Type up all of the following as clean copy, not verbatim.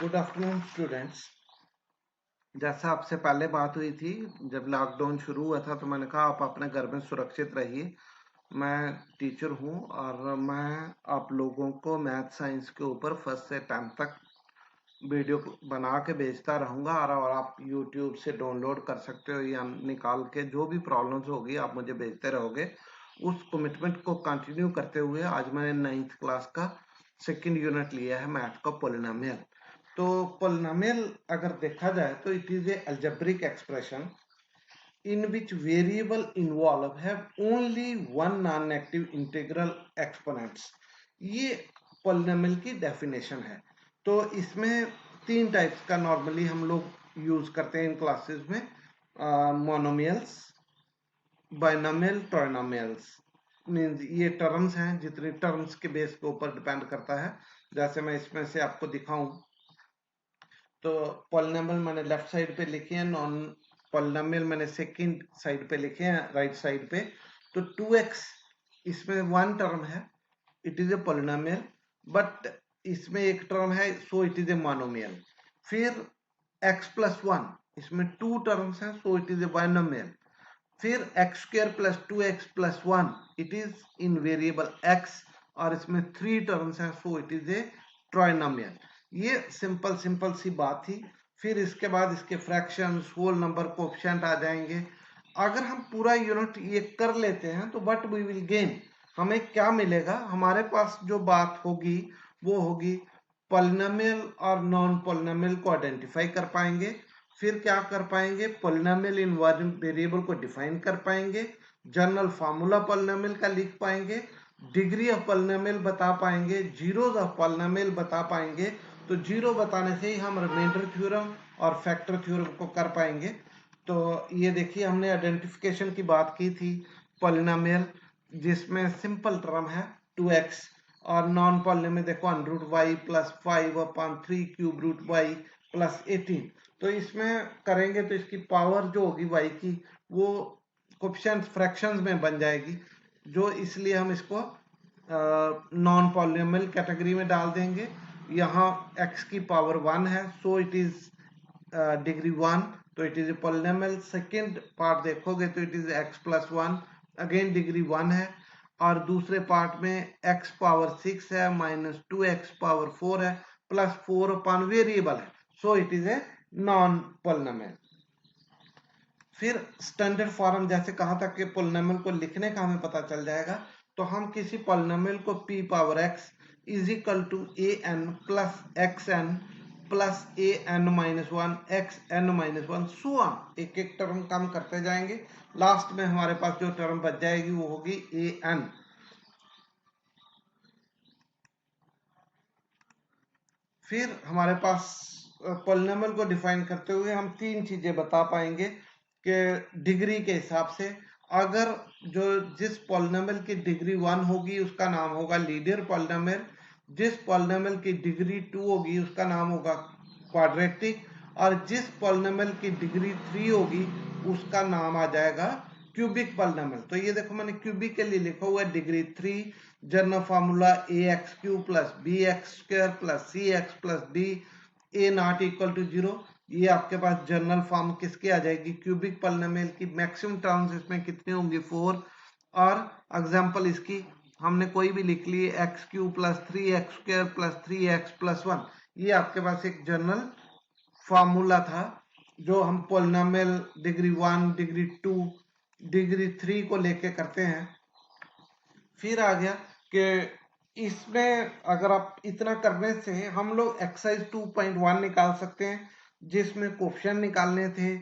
Good afternoon students. जैसा आपसे पहले बात हुई थी, जब लॉकडाउन शुरू हुआ था तो मैंने कहा आप अपने घर में सुरक्षित रहिए। मैं टीचर हूं और मैं आप लोगों को मैथ साइंस के ऊपर फर्स्ट से 10th तक वीडियो बना के भेजता रहूंगा और आप यूट्यूब से डाउनलोड कर सकते हो या निकाल के जो भी प्रॉब्लम्स होगी आप मुझे भेजते रहोगे। उस कमिटमेंट को कंटिन्यू करते हुए आज मैंने 9th क्लास का सेकंड यूनिट लिया है, मैथ का पॉलिनोमियल। तो पॉलिनोमियल अगर देखा जाए तो it is A algebraic expression in which variable involved have only one non-negative integral exponents। ये पॉलिनोमियल की डेफिनेशन है। तो इसमें तीन टाइप्स का नॉर्मली हम लोग यूज करते हैं इन क्लासेस में, मोनोमियल्स, बाइनोमियल, ट्राइनोमियल्स। मींस ये टर्म्स हैं, जितनी टर्म्स के बेस के ऊपर डिपेंड करता है। जैसे मैं इसमें से आपको दिखाऊं तो पॉलिनोमियल मैंने लेफ्ट साइड पे लिखे हैं, नॉन पॉलिनोमियल मैंने सेकंड साइड पे लिखे हैं, राइट साइड पे। तो 2x इसमें वन टर्म है, it is a polynomial, but इसमें एक टर्म है so it is a monomial. फिर x प्लस वन, इसमें टू टर्म्स हैं so it is a binomial. फिर x square plus two x plus one, it is in variable x, और इसमें three terms हैं so it is A trinomial. ये simple simple सी बात थी। फिर इसके बाद इसके फ्रैक्शंस, होल नंबर, कोएफिशिएंट आ जाएंगे। अगर हम पूरा यूनिट ये कर लेते हैं तो व्हाट वी विल गेन, हमें क्या मिलेगा, हमारे पास जो बात होगी वो होगी पॉलिनोमियल और नॉन पॉलिनोमियल को आइडेंटिफाई कर पाएंगे। फिर क्या कर पाएंगे, पॉलिनोमियल इनवाल्विंग वेरिएबल को डिफाइन कर पाएंगे, जनरल फार्मूला पॉलिनोमियल का लिख पाएंगे, डिग्री ऑफ पॉलिनोमियल बता पाएंगे, जीरोस ऑफ पॉलिनोमियल बता पाएंगे। तो जीरो बताने से ही हम रिमाइंडर थ्योरम और फैक्टर थ्योरम को कर पाएंगे। तो ये देखिए हमने आइडेंटिफिकेशन की बात की थी पॉलिनोमियल, जिसमें सिंपल टर्म है 2x, और नॉन पॉलिनोमियल देखो under Y plus 5/3 cube root Y plus 18। तो इसमें करेंगे तो इसकी पावर जो होगी y की वो कोएफिशिएंट फ्रैक्शंस में बन जाएगी, जो इसलिए हम इसको नॉन पॉलिनोमियल कैटेगरी में डाल देंगे। यहाँ x की पावर 1 है सो इट इज डिग्री 1, तो it is a polynomial. Second part देखोगे तो it is x plus 1, again degree 1 है। और दूसरे पार्ट में x पावर 6 है, माइनस 2x पावर 4 है, प्लस 4 अपॉन वेरिएबल है, so it is a non polynomial. फिर स्टैंडर्ड फॉर्म, जैसे कहा था कि पॉलिनोमियल को लिखने का हमें पता चल जाएगा, तो हम किसी पॉलिनोमियल को p power x is equal to A N plus X N plus A N minus one X N minus one, so on, एक एक टर्म कम करते जाएंगे। लास्ट में हमारे पास जो टर्म बच जाएगी वो होगी ए एन। फिर हमारे पास पॉलिनोमियल को डिफाइन करते हुए हम तीन चीजें बता पाएंगे कि डिग्री के हिसाब से, अगर जो जिस पॉलिनोमियल की डिग्री 1 होगी उसका नाम होगा लीनियर पॉलिनोमियल, जिस पॉलिनोमियल की डिग्री 2 होगी उसका नाम होगा क्वाड्रेटिक, और जिस पॉलिनोमियल की डिग्री 3 होगी उसका नाम आ जाएगा क्यूबिक पॉलिनोमियल। तो ये देखो मैंने क्यूबिक के लिए लिखा हुआ है degree 3, general formula A X cube plus B X square plus C X plus D, A not equal to 0। ये आपके पास जनरल फॉर्म किसकी आ जाएगी, क्यूबिक पॉलिनोमियल की। मैक्सिमम टर्म्स इसमें कितनी होंगी, 4। और एग्जांपल इसकी हमने कोई भी लिख ली, x cube plus 3x square plus 3x plus 1, ये आपके पास एक जनरल फार्मूला था जो हम पॉलिनोमियल डिग्री 1, डिग्री 2, डिग्री 3 को लेके करते हैं। फिर आ गया कि इसमें अगर आप इतना करने से हम लोग एक्सरसाइज 2.1 निकाल सकते हैं, जिसमें कोएफिशिएंट निकालने थे,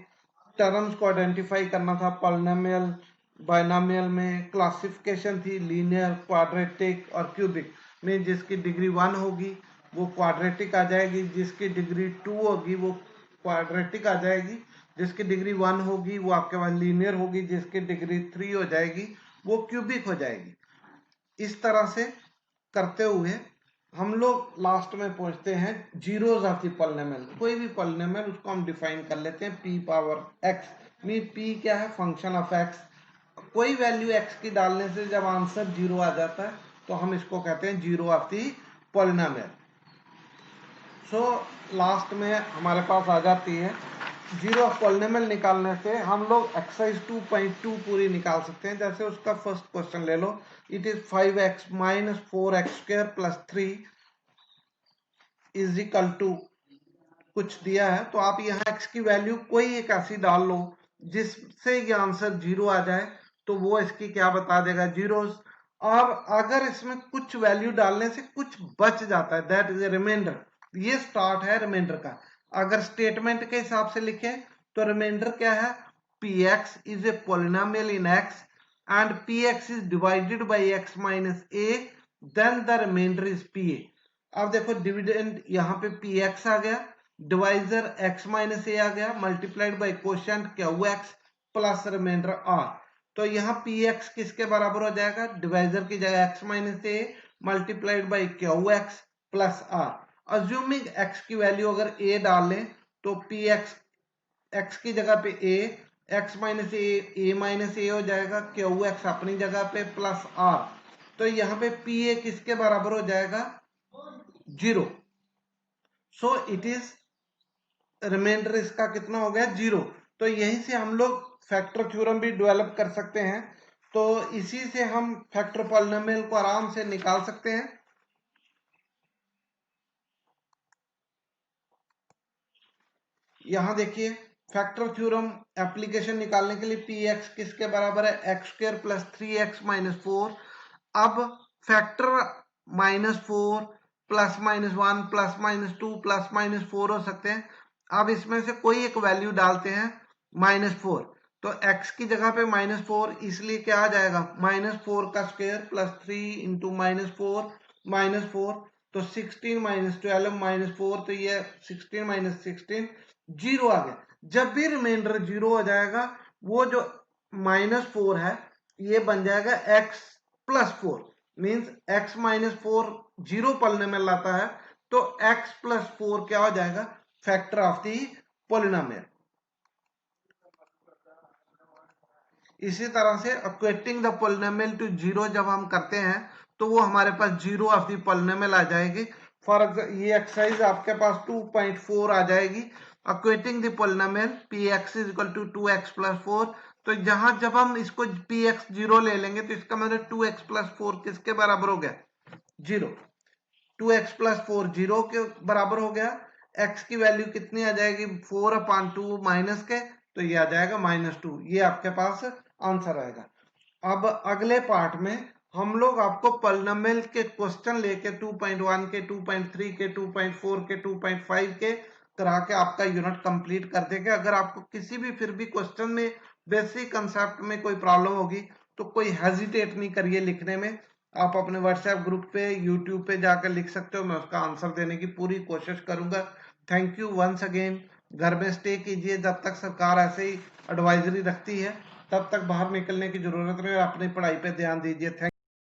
टर्म्स को आइडेंटिफाई करना था पॉलिनोमियल बाइनोमियल में, क्लासिफिकेशन थी लीनियर, क्वाड्रेटिक और क्यूबिक में। जिसकी डिग्री 1 होगी वो क्वाड्रेटिक आ जाएगी, जिसकी डिग्री 2 होगी वो क्वाड्रेटिक आ जाएगी, जिसकी डिग्री 1 होगी वो आपके पास लीनियर होगी, जिसकी डिग्री 3 हो जाएगी वो क्यूबिक हो जाएगी। इस तरह से करते हुए हम लोग लास्ट में पहुंचते हैं जीरोस ऑफ द पॉलिनोमियल। कोई भी पॉलिनोमियल उसको हम डिफाइन कर लेते हैं p पावर x में। p क्या है, फंक्शन ऑफ x। कोई वैल्यू x की डालने से जब आंसर 0 आ जाता है तो हम इसको कहते हैं zero of the polynomial. So last में हमारे पास आ जाती है जीरो ऑफ पॉलिनोमियल निकालने से हम लोग एक्सरसाइज 2.2 पूरी निकाल सकते हैं। जैसे उसका फर्स्ट क्वेश्चन ले लो, it is 5x minus 4x square plus 3 is equal to कुछ दिया है, तो आप यहाँ x की वैल्यू कोई एक ऐसी डाल लो जिससे ये आंसर जीरो आ जाए, तो वो इसकी क्या बता देगा, जीरोस। और अगर इसमें कुछ वैल्यू डालने से कुछ बच जाता है, दैट इज ए रिमाइंडर। ये स्टार्ट है रिमाइंडर का। अगर स्टेटमेंट के हिसाब से लिखे तो रिमाइंडर क्या है, px is a polynomial in x and px is divided by x minus a, then the reminder is pa। अब देखो डिविडेंड यहाँ पे px आ गया, डिवाइजर x माइनस ए आ गया, multiplied by quotient qx plus reminder r। तो यहाँ px किसके बराबर हो जाएगा, डिवाइजर की जगह x minus A multiplied by qx plus r। Assuming x की वैल्यू अगर a डाल लें तो px x की जगह पे a, x minus a minus a हो जाएगा, qx अपनी जगह पे प्लस r। तो यहाँ पे pa किसके बराबर हो जाएगा, zero. So it is reminder इसका कितना हो गया, जीरो। तो यहीं से हम लोग फैक्टर थ्योरम भी डेवलप कर सकते हैं। तो इसी से हम फैक्टर पॉलिनोमियल को आराम से निकाल सकते हैं। यहां देखिए फैक्टर थ्योरम एप्लीकेशन निकालने के लिए px किसके बराबर है, x square plus 3x minus 4। अब फैक्टर -4 प्लस -1 प्लस -2 प्लस -4 हो सकते हैं। अब इसमें से कोई एक वैल्यू डालते हैं -4, तो x की जगह पे -4, इसलिए क्या आ जाएगा, -4 का स्क्वायर प्लस 3 इंटू -4 तो 16 माइनस 12 -4, तो ये 16 माइनस 16 जीरो आ गया। जब भी रिमाइंडर जीरो हो जाएगा, वो जो -4 है ये बन जाएगा x plus 4, means x minus 4 zero polynomial लाता है, तो x प्लस 4 क्या हो जाएगा, फैक्टर ऑफ दी पॉलिनोमियल। इसी तरह से equating the polynomial to zero जब हम करते हैं तो वो हमारे पास जीरो ऑफ द पॉलिनोमियल आ जाएगी। फॉर एग्जाम्पल ये एक्सरसाइज आपके पास 2.4 आ जाएगी, equating the polynomial px is equal to 2x plus 4। तो जहां जब हम इसको px जीरो ले लेंगे तो इसका मतलब 2x प्लस 4 किसके बराबर हो गया, जीरो। 2x प्लस 4 जीरो के बराबर हो गया। x की वैल्यू कितनी आ जाएगी, 4/2 माइनस के, तो ये आ जाएगा -2। ये आपके पास आंसर आएगा। अब अगले पार्ट में हम लोग आपको पॉलिनोमियल के क्वेश्चन लेके 2.1 के, 2.3 के, 2.4 के, 2.5 के करा के आपका यूनिट कंप्लीट कर देंगे। अगर आपको किसी भी फिर भी क्वेश्चन में बेसिक कंसेप्ट में कोई प्रॉब्लम होगी तो कोई हेजिटेट नहीं करिए लिखने में। आप अपने व्हाट्सएप ग्रुप पे, यूट्यूब पे जाकर लिख सकते हो, मैं उसका आंसर देने की पूरी कोशिश करूंगा। Thank you once again. घर में स्टे कीजिए, जब तक सरकार ऐसे ही एडवाइजरी रखती है तब तक बाहर निकलने की जरूरत नहीं है। अपनी पढ़ाई पे ध्यान दीजिए। थैंक